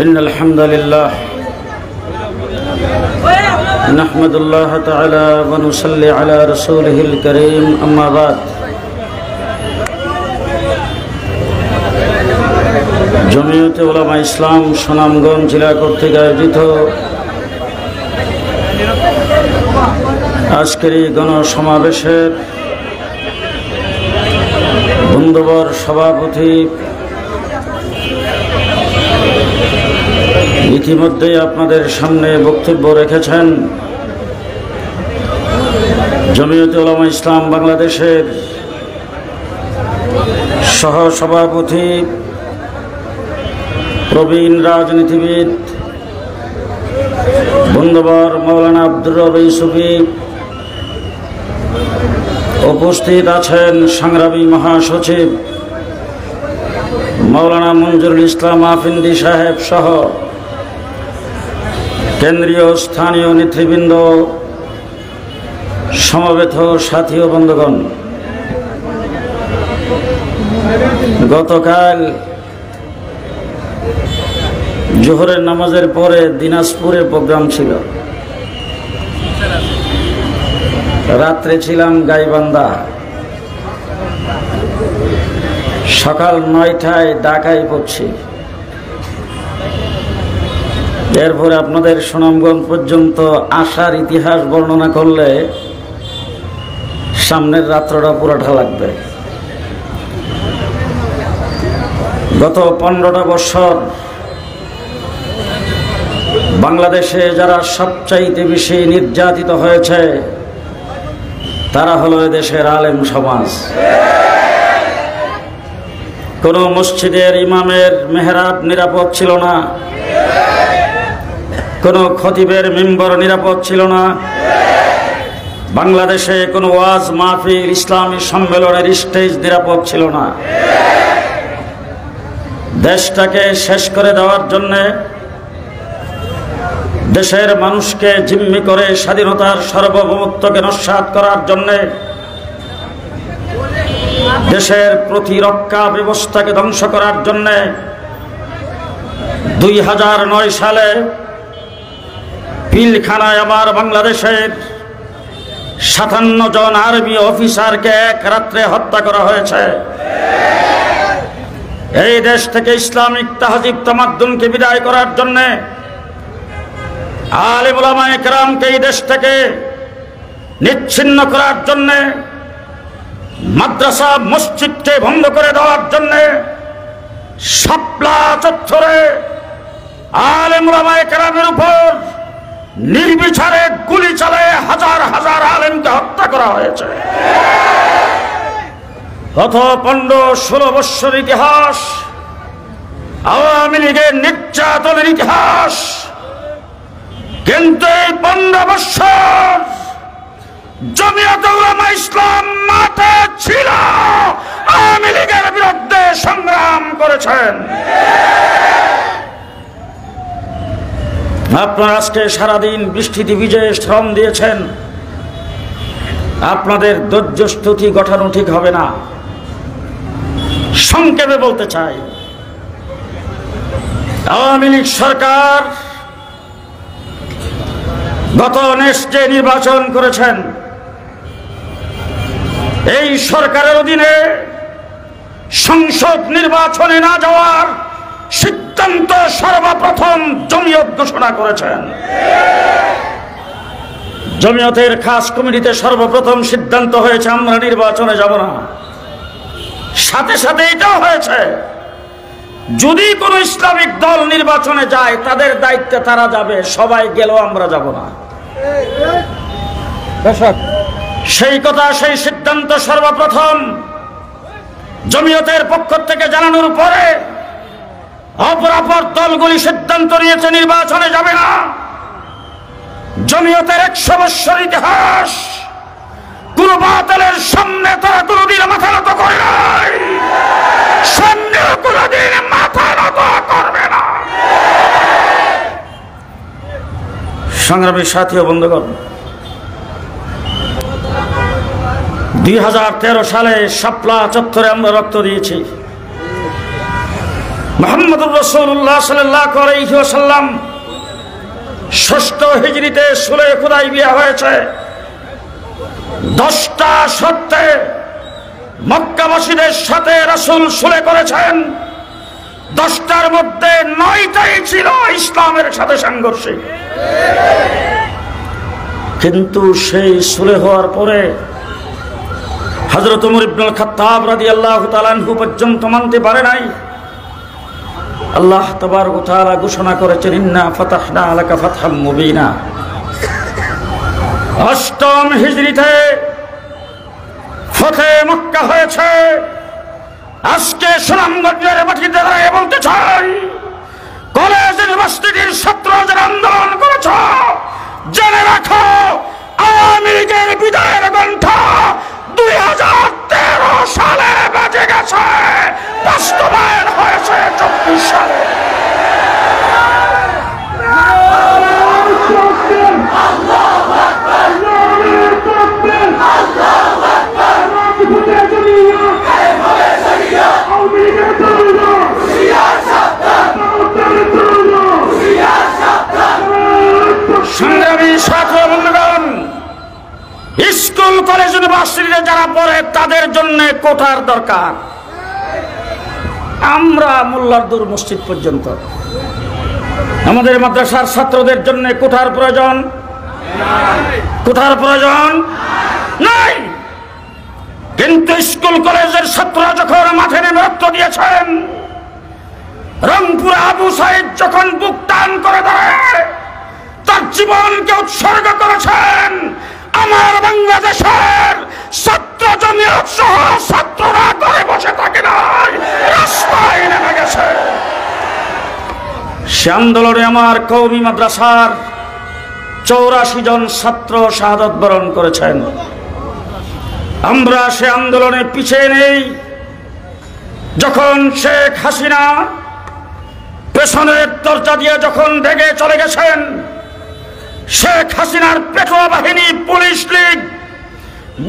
إن الحمد لله نحمد الله تعالى ونصلي على رسوله الكريم أما بعد জমিয়তে উলামা ইসলাম সুনামগঞ্জ জেলা কর্তৃক আয়োজিত আজকের এই গণসমাবেশের বন্ধুবর সভাপতি ইতিমধ্যে আপনাদের সামনে বক্তব্য রেখেছেন জমিয়তে উলামা ইসলাম বাংলাদেশের সহসভাপতি প্রবীণ রাজনীতিবিদ বন্ধুবর মাওলানা আব্দুর রব ইউসুফী, উপস্থিত আছেন সংগ্রামী মহাসচিব মাওলানা মঞ্জুরুল ইসলাম আফিন্দি সাহেব সহ কেন্দ্রীয় স্থানীয় নেতৃবৃন্দ, সমবেত সাথী ও বন্ধুগণ। গতকাল জোহরের নামাজের পরে দিনাজপুরে প্রোগ্রাম ছিল, রাত্রে ছিলাম গাইবান্ধা, সকাল 9টায় ঢাকায় পড়ছি। এরপরে আপনাদের সুনামগঞ্জ পর্যন্ত আসার ইতিহাস বর্ণনা করলে সামনের রাত্রটা পুরোটা লাগবে। গত 15টা বছর বাংলাদেশে যারা সবচাইতে বেশি নির্যাতিত হয়েছে তারা হলো এদেশের আলেম সমাজ। কোনো মসজিদের ইমামের মেহরাব নিরাপদ ছিল না, কোনো খতিবের মিম্বর নিরাপদ ছিল না, বাংলাদেশে কোনো ওয়াজ মাহফিল ইসলামী সম্মেলনের স্টেজ নিরাপদ ছিল না। দেশটাকে শেষ করে দেওয়ার জন্যে, দেশের মানুষকে জিম্মি করে স্বাধীনতার সার্বভৌমত্বকে নস্যাৎ করার জন্যে, দেশের প্রতিরক্ষা ব্যবস্থাকে ধ্বংস করার জন্যে 2009 সালে পিলখানায় আমার বাংলাদেশের 57 জন আর্মি অফিসারকে এক রাত্রে হত্যা করা হয়েছে। এই দেশ থেকে ইসলামিক তাহজিব তামাদ্দুনকে বিদায় করার জন্যে, আলেম উলামায়ে কেরামকে এই দেশ থেকে নিচ্ছিন্ন করার জন্যে, মাদ্রাসা মসজিদকে বন্ধ করে দেওয়ার জন্যে শাপলা চত্বরে আলেম উলামায়ে কেরামের উপর নির্বিচারে গুলি চালায় হাজার হাজার আলেমকে হত্যা করা হয়েছে। গত 15-16 বৎসর ইতিহাস, আওয়ামী লীগের নির্যাতনের ইতিহাস, কিন্তু এই 15 বৎসর জমিয়তে উলামা ইসলাম মাঠে ছিল, আওয়ামী লীগের বিরুদ্ধে সংগ্রাম করেছেন। আপনারা আজকে সারাদিন বৃষ্টিতে ভিজে শ্রম দিয়েছেন, আপনাদের ধৈর্য স্তুতি গঠানো ঠিক হবে না। সংক্ষেপে বলতে চাই, আওয়ামী লীগ সরকার গত যে নির্বাচন করেছেন, এই সরকারের অধীনে সংসদ নির্বাচনে না যাওয়ার সিদ্ধান্ত সর্বপ্রথম জমিয়ত ঘোষণা করেছেন। জমিয়তের খাস কমিটিতে সর্বপ্রথম সিদ্ধান্ত হয়েছে আমরা নির্বাচনে যাব না। সাথে সাথে এটাও হয়েছে যদি কোনো ইসলামিক দল নির্বাচনে যায় তাদের দায়িত্বে তারা যাবে, সবাই গেলেও আমরা যাব না। সেই কথা, সেই সিদ্ধান্ত সর্বপ্রথম জমিয়তের পক্ষ থেকে জানানোর পরে অপরাপর দলগুলি সিদ্ধান্ত নিয়েছে নির্বাচনে যাবে না। জমিয়তের 100 বৎসর ইতিহাস, কোন বাতিলের সামনে তারা কোনদিন মাথা নত করে নাই, সামনেও কোনদিন মাথা নত করবে না। সংগ্রামী সাথী ও বন্ধুগণ, 2013 সালে শাপলা চত্বরে আমরা রক্ত দিয়েছি। মুহাম্মদুর রাসূলুল্লাহ সাল্লাল্লাহু আলাইহি ওয়াসাল্লাম ষষ্ঠ হিজরিতে সুলহ হুদাইবিয়া হয়েছে। 10টা শর্তে মক্কাবাসীদের সাথে রাসূল সুলহ করেছেন। 10টার মধ্যে 9টাই ছিল ইসলামের সাথে সাংঘর্ষিক। কিন্তু সেই সুলহ হওয়ার পরে হযরত ওমর ইবনুল খাত্তাব রাদিয়াল্লাহু তাআলা আনহু পর্যন্ত মানতে পারে নাই। আল্লাহ তাবারক ওয়া তাআলা ঘোষণা করেছেন, ইন্না ফাতাহনা লাকা ফাতহাম মুবিনা। 8ম হিজরিতে ফতে মক্কা হয়েছে। আজকে সুনামগঞ্জের মাটিতে দাঁড়িয়ে বলতে চাই, কলেজ ইউনিভার্সিটির ছাত্র যারা আন্দোলন করেছ, জেনে রাখো আওয়ামী লীগের বিদায়ের ঘণ্টা 2013 সালে বেজে গেছে, বাস্তবায়ন হয়েছে 24 সালে। সংগ্রামী ছাত্র বন্ধুগণ, স্কুল কলেজ ইউনিভার্সিটিতে যারা পড়ে তাদের জন্য কোঠার দরকার। আমরা মোল্লারদুর মসজিদ পর্যন্ত আমাদের মাদ্রাসার ছাত্রদের জন্য কোঠার প্রয়োজন, কোঠার প্রয়োজন নাই। কিন্তু স্কুল কলেজের ছাত্ররা যখন মাঠে নেমে রক্ত দিয়েছেন, রংপুরে আবু সাইদ যখন বুক টান করে দাঁড়ায় তার জীবনকে উৎসর্গ করেছেন, আমার বাংলাদেশের ছাত্র জমিয়ত সহ ছাত্ররা করে বসে থাকে নাই, রাস্তায় নেমে গেছে। সে আন্দোলনে আমার কওমি মাদ্রাসার 84 জন ছাত্র শাহাদাত বরণ করেছেন। আমরা সে আন্দোলনে পিছিয়ে নেই। যখন শেখ হাসিনা পেছনের দরজা দিয়ে যখন ভেগে চলে গেছেন, শেখ হাসিনার পেটোয়া বাহিনী পুলিশ লীগ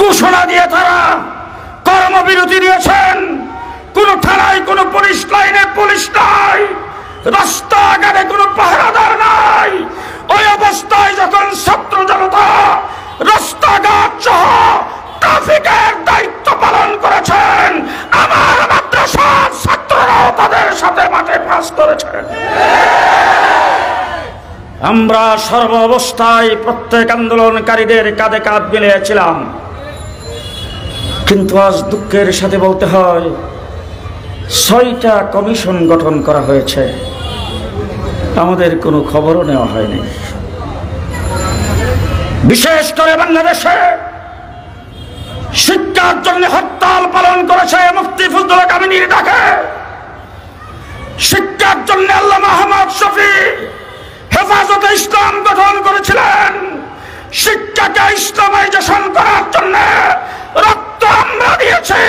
ঘোষণা দিয়ে তারা কর্মবিরতি দিয়েছেন। কোন থানায় কোন পুলিশ লাইনে পুলিশ নাই, রাস্তাঘাটে কোনো পাহারাদার নাই। ওই অবস্থায় যখন ছাত্র জনতা রাস্তাঘাট সহ ট্রাফিকের দায়িত্ব পালন করেছেন, আমার মাদ্রাসার ছাত্ররাও তাদের সাথে মাঠে পাস করেছেন। আমরা সর্ব অবস্থায় প্রত্যেক আন্দোলনকারীদের কাঁধে কাঁধ মিলিয়েছিলাম। কিন্তু আজ দুঃখের সাথে বলতে হয়, 6টা কমিশন গঠন করা হয়েছে, আমাদের কোনো খবরও নেওয়া হয়নি। বিশেষ করে বাংলাদেশে শিক্ষার জন্য হরতাল পালন করেছে মুফতি ফজলুল কামিনীর ডাকে। শিক্ষার জন্য আল্লামা আহমদ শফী হেফাজতে ইসলাম গঠন করেছিলেন। শিক্ষাকে ইসলামাইজেশন করার জন্য রক্ত আমরা দিয়েছি।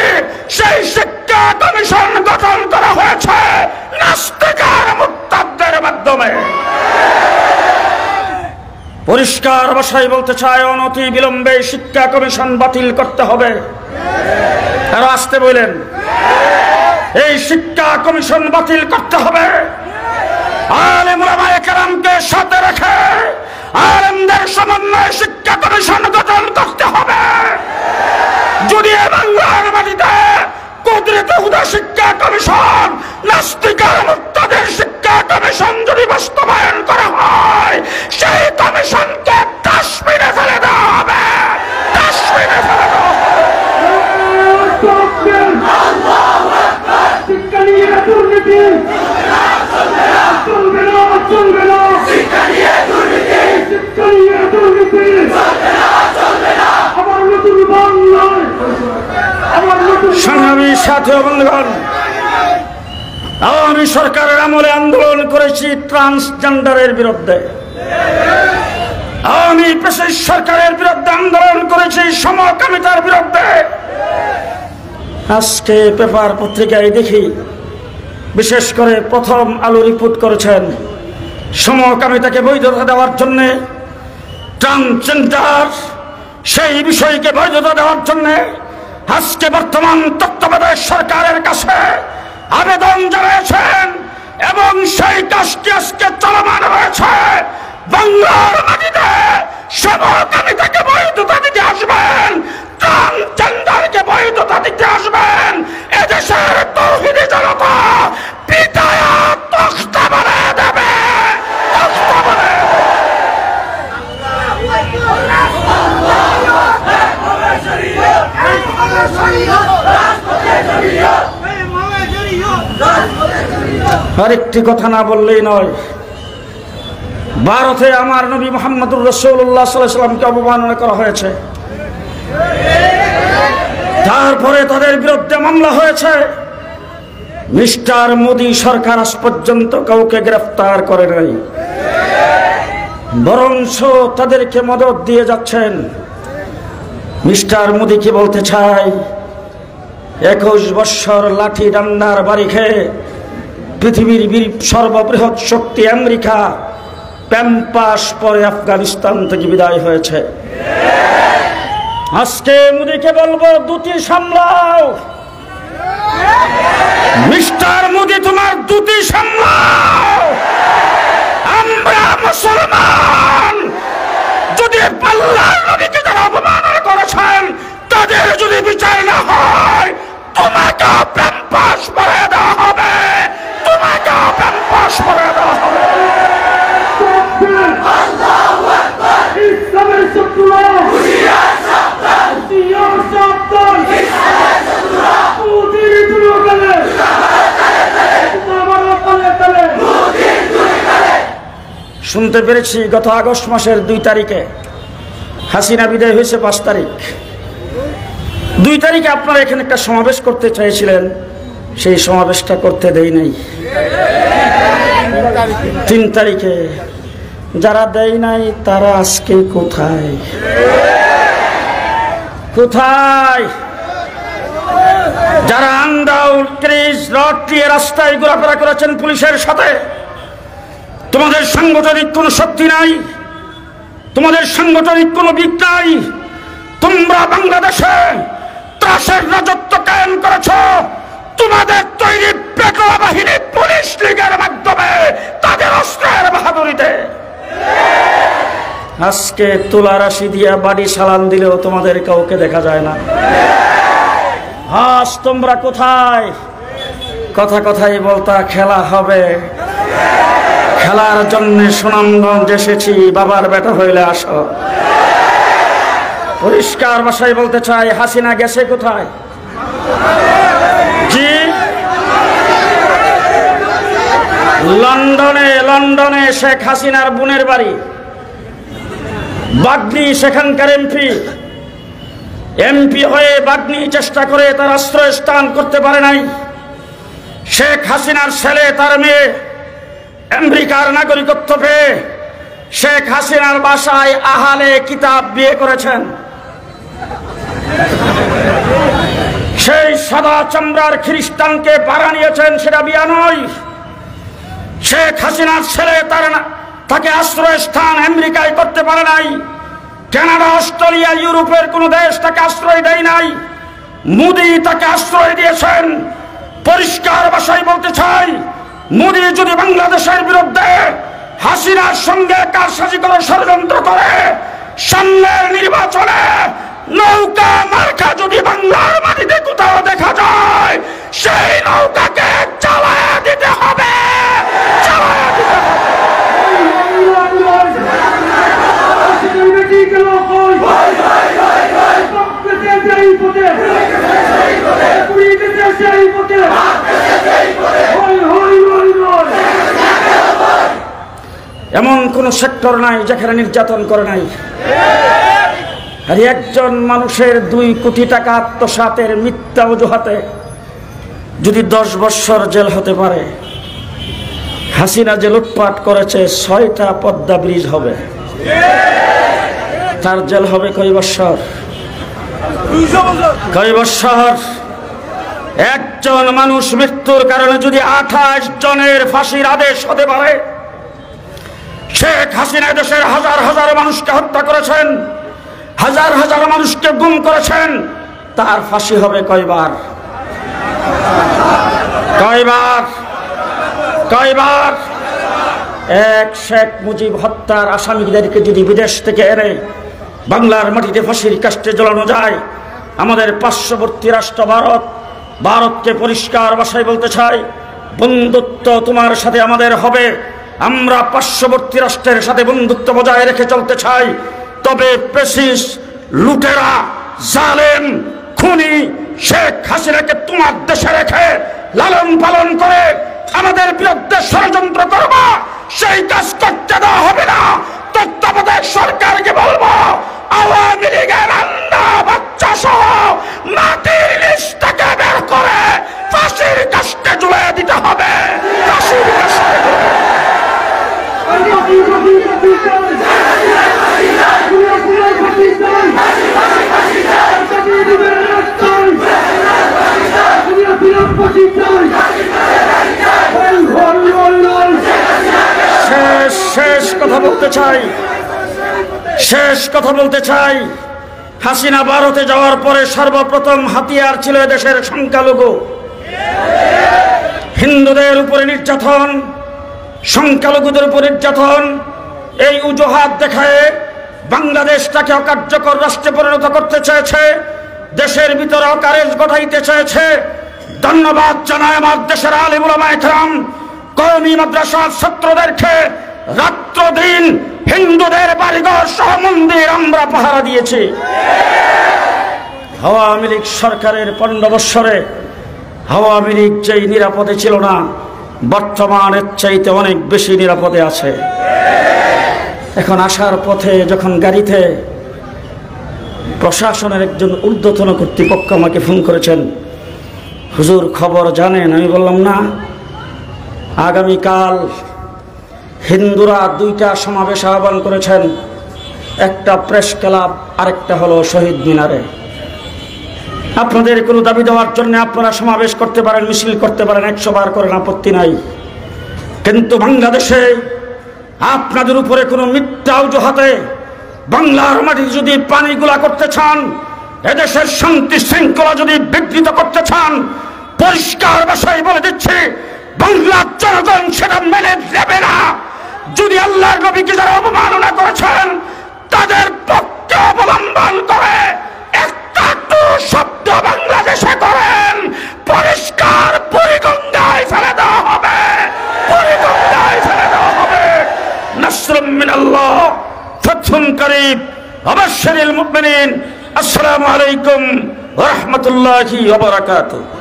সেই শিক্ষা কমিশন গঠন করা হয়েছে নাস্তিক আর মুরতাদদের মাধ্যমে। পরিষ্কার ভাষায় বলতে চাই, অনতি বিলম্বে শিক্ষা কমিশন বাতিল করতে হবে। আরো আসতে বললেন, এই শিক্ষা কমিশন বাতিল করতে হবে। আলেম ওলামায়ে কেরামকে সাথে রেখে আলেমদের সমন্বয়ে শিক্ষা কমিশন গঠন করতে হবে। যদি বাংলার মাটিতে কুদরতে হুদা শিক্ষা কমিশন, নাস্তিক আর মুরতাদের শিক্ষা কমিশন যদি বাস্তবায়ন করা হয়, সেই কমিশনকে ডাস্টবিনে ফেলে দেওয়া হবে, ডাস্টবিনে ফেলে দেওয়া হবে। শিক্ষা নিয়ে দুর্নীতি চলবে না, চলবে না। শিক্ষা নিয়ে দুর্নীতি, শিক্ষা নিয়ে দুর্নীতি চলবে না, চলবে না। আমার নতুন বাংলায়, আমার নতুন সংগ্রামী সাথী ও বন্ধুগণ, আওয়ামী সরকারের আমলে আন্দোলন করেছি ট্রান্সজেন্ডারের বিরুদ্ধে। আওয়ামী ফ্যাসিস্ট সরকারের বিরুদ্ধে আন্দোলন করেছি সমকামিতার বিরুদ্ধে। আজকে পেপার পত্রিকায় দেখি, বিশেষ করে প্রথম আলো রিপোর্ট করেছেন, সমকামিতাকে বৈধতা দেওয়ার জন্য, ট্রান্সজেন্ডার সেই বিষয়কে বৈধতা দেওয়ার জন্য আজকে বর্তমান তত্ত্বাবধায়ক সরকারের কাছে আবেদন জানিয়েছেন এবং সেই কাজটি আজকে চলমান রয়েছে। বাংলার মাটিতে সমকামী থেকে বৈধতা দিতে আসবেন, ট্রান্সজেন্ডারকে বৈধতা দিতে আসবেন, এদেশের তৌহিদি জনতা পিটায়া তখতা বানিয়ে দেবে, তখতা বানিয়ে দেবে। আরেকটি কথা না বললেই নয়, ভারতে আমার নবী মুহাম্মদুর রাসূলুল্লাহ সাল্লাল্লাহু আলাইহি ওয়াসাল্লামকে অবমাননা করা হয়েছে, তারপরে তাদের বিরুদ্ধে মামলা হয়েছে। মিস্টার মোদী সরকার আজ পর্যন্ত কাউকে গ্রেফতার করে নাই, বরঞ্চ তাদেরকে মদত দিয়ে যাচ্ছেন। মিস্টার মোদী কি বলতে চায়, 21 বছর লাঠি ডান্ডার বাড়ি খেয়ে পৃথিবীর সর্ববৃহৎ শক্তি আমেরিকা প্যাম্পাস পরে আফগানিস্তান থেকে বিদায় হয়েছে। আজকে মোদীকে বলবো, দুটি সামলাও। মিস্টার মোদী, তোমার দুটি সামলাও। আমরা মুসলমান, যদি আল্লাহর নবীকে যারা অপমাননা করেছেন তাদের যদি বিচার না হয়, তোমাকে প্যাম্পাস পরে দেওয়া হবে, তোমাকে প্যাম্পাস পরে দেওয়া হবে। আল্লাহু আকবার। ইসলামের শত্রুরা হুঁশিয়ার সাবধান, হুঁশিয়ার সাবধান। ইসলামের শত্রুরা মুদির দুর্গলে, মুদির দুর্গলে। শুনতে পেরেছি গত আগস্ট মাসের 2 তারিখে হাসিনা বিদায় হয়েছে 5 তারিখ। 2 তারিখে আপনারা এখানে একটা সমাবেশ করতে চেয়েছিলেন, সেই সমাবেশটা করতে দেই নাই। 3 তারিখে যারা দেয় নাই তারা আজকে কোথায় কোথায়? যারা আন্দাউল ক্রিজ রড দিয়ে রাস্তায় ঘোরাফেরা করেছেন পুলিশের সাথে, তোমাদের সাংগঠনিক কোনো শক্তি নাই, তোমাদের সাংগঠনিক কোনো দিক নাই। তোমরা বাংলাদেশে ত্রাসের রাজত্ব কায়েম করেছ তোমাদের তৈরি পেটোয়া বাহিনী পুলিশ লীগের মাধ্যমে, তাদের অস্ত্রের বাহাদুরিতে। আজকে তুলা রাশি দিয়া বাড়ি সালাম দিলেও তোমাদের কাউকে দেখা যায় না। আজ তোমরা কোথায়? কথা কথাই বলতা খেলা হবে, খেলার জন্য সুনামগঞ্জ এসেছি, বাবার বেটা হইলে আসো। পরিষ্কার ভাষায় বলতে চাই, হাসিনা গেছে কোথায়? জি, লন্ডনে শেখ হাসিনার বোনের বাড়ি বাগনি, সেখানকার এমপি হয়ে বাগনি চেষ্টা করে তার আশ্রয়স্থান করতে পারে নাই। শেখ হাসিনার ছেলে তার মেয়ে আমেরিকার নাগরিকত্ব পেয়ে শেখ হাসিনার বাসায় আহালে কিতাব বিয়ে করেছেন। সেই সাদা চামড়ার খ্রিস্টানকে ভাড়া নিয়েছেন, সেটা বিয়া নয়। শেখ হাসিনার ছেলে তাকে আশ্রয়স্থান আমেরিকায় করতে পারে নাই। কানাডা, অস্ট্রেলিয়া, ইউরোপের কোন দেশ তাকে আশ্রয় দেয় নাই। মোদী তাকে আশ্রয় দিয়েছেন। পরিষ্কার ভাষায় বলতে চাই, মোদী যদি বাংলাদেশের বিরুদ্ধে হাসিনার সঙ্গে কারসাজি করে ষড়যন্ত্র করে, সামনের নির্বাচনে নৌকা মার্কা যদি বাংলার মাটিতে কোথাও দেখা যায়, সেই নৌকাকে চালায়া দিতে হবে, চালায়া দিতে হবে। এমন কোন সেক্টর নাই যেখানে নির্যাতন করে নাই। আর একজন মানুষের 2 কোটি টাকা আত্মসাতের মিথ্যা অজুহাতে যদি 10 বছর জেল হতে পারে, হাসিনা যে লুটপাট করেছে 6টা পদ্মা ব্রিজ হবে, তার জেল হবে কয় বছর? কয় বছর? একজন মানুষ মৃত্যুর কারণে যদি 28 জনের ফাঁসির আদেশ হতে পারে, শেখ হাসিনা দেশের হাজার হাজার মানুষকে হত্যা করেছেন, হাজার হাজার মানুষকে গুম করেছেন, তার ফাঁসি হবে কয়বার? কয়বার? কয়বার? এক, শেখ মুজিব হত্যার আসামিদেরকে যদি বিদেশ থেকে এনে বাংলার মাটিতে ফাঁসির কাস্টে ঝোলানো যায়, আমাদের পার্শ্ববর্তী রাষ্ট্র ভারতকে পরিষ্কার ভাষায় বলতে চাই, বন্ধুত্ব তোমার সাথে আমাদের হবে। আমরা পার্শ্ববর্তী রাষ্ট্রের সাথে বন্ধুত্ব বজায় রেখে চলতে চাই। তবে পেশিস, লুটেরা, জালেম, খুনি শেখ হাসিনাকে তোমার দেশে রেখে লালন পালন করে আমাদের বিরুদ্ধে ষড়যন্ত্র করবা, সেই কাজ করতে দেওয়া হবে না। তত্ত্বাবধায়ক সরকারকে বলবো, আওয়ামী লীগের আন্ডা বাচ্চা সহ মাটির লিস্টটাকে বের করে ফাঁসির কাস্টে ঝুলিয়ে দিতে হবে। ফাঁসির কাস্টে শেষ কথা বলতে চাই। হাসিনা ভারতে যাওয়ার পরে সর্বপ্রথম হাতিয়ার ছিল দেশের সংখ্যালঘু। হিন্দুদের উপরে নির্যাতন, সংখ্যালঘুদের উপর নির্যাতন, এই অজুহাত দেখায় বাংলাদেশটাকে অকার্যকর রাষ্ট্রে পরিণত করতে চেয়েছে, দেশের ভিতরে অকারেজ ঘটাইতে চেয়েছে। ধন্যবাদ জানাই আমার দেশের আলেম উলামা ইকরাম, কওমি মাদ্রাসার ছাত্রদেরকে। রাত্র দিন হিন্দুদের বাড়িঘর সহ মন্দির আমরা পাহারা দিয়েছি। আওয়ামী লীগ সরকারের 15 বৎসরে আওয়ামী লীগ যেই নিরাপদে ছিল না, বর্তমানের চাইতে অনেক বেশি নিরাপদে আছে। এখন আসার পথে যখন গাড়িতে প্রশাসনের একজন ঊর্ধ্বতন কর্তৃপক্ষ আমাকে ফোন করেছেন, হুজুর খবর জানেন? আমি বললাম না। আগামীকাল হিন্দুরা 2টা সমাবেশ আহ্বান করেছেন, একটা প্রেস ক্লাব, আরেকটা হলো শহীদ মিনারে। আপনাদের কোনো দাবি দেওয়ার জন্য আপনারা সমাবেশ করতে পারেন, মিছিল করতে পারেন, 100 বার করেন, আপত্তি নাই। কিন্তু বাংলাদেশে আপনাদের উপরে কোনো মিথ্যা অজুহাতে বাংলার মাটি যদি পানিগুলা করতে চান, এদেশের শান্তি শৃঙ্খলা যদি বিঘ্নিত করতে চান, পরিষ্কার ভাষায় বলে দিচ্ছি, বাংলার জনগণ সেটা মেনে নেবে না। যদি আল্লাহর নবীকে যারা অবমাননা করেছেন, তাদের পক্ষে অবলম্বন করে একটা শব্দ বাংলাদেশে করেন, পরিষ্কার বুড়িগঙ্গায় ফেলে দেওয়া হবে, বুড়িগঙ্গায় ফেলে দেওয়া হবে। নাসরুম মিনাল্লাহ, ফাতহুন করিব, ওয়াবাশশিরিল মুমিনিন। আসসালামু আলাইকুম ওয়া রাহমাতুল্লাহি ওয়া বারাকাতুহু।